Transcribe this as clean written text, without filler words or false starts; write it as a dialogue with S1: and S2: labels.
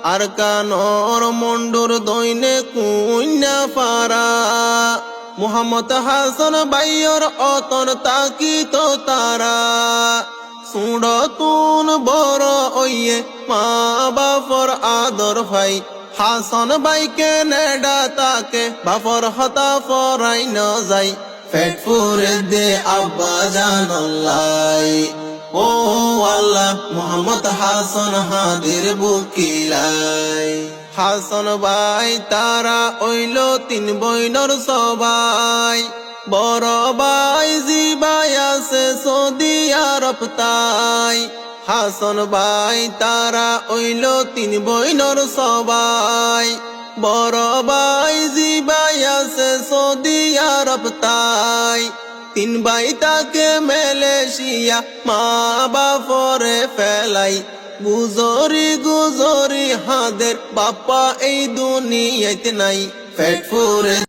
S1: আর কানর মন্ডুর দৈনে কুইন্যা পারা মুহাম্মদ হাসান বাইয়র অতন তাকিত তারা সুড়তুন বড় ওইয়ে মা বাপর আদর ভাই হাসান বাইকে নেডা তাকে বাপর হতা ফরাই ন যাই পেট পুরে দে আব্বা জানাল্লাই ও আল্লাহ মুহাম্মদ হাসান হাদির বুকিলাই হাসান ভাই তারা ওইল তিন বইনর সবাই বড় ভাই জিবাই আছে সৌদি আরব তাই হাসান ভাই তারা ওইল তিন বইনর সবাই বড় ভাই জিবাই আছে সৌদি আরব তাই তিন ভাই তাকে মালয়েশিয়া মা বাপরে ফেলাই গুজরি গুজরি হাদের বাপা এই দুনিয়াতে নাই পেট পুরে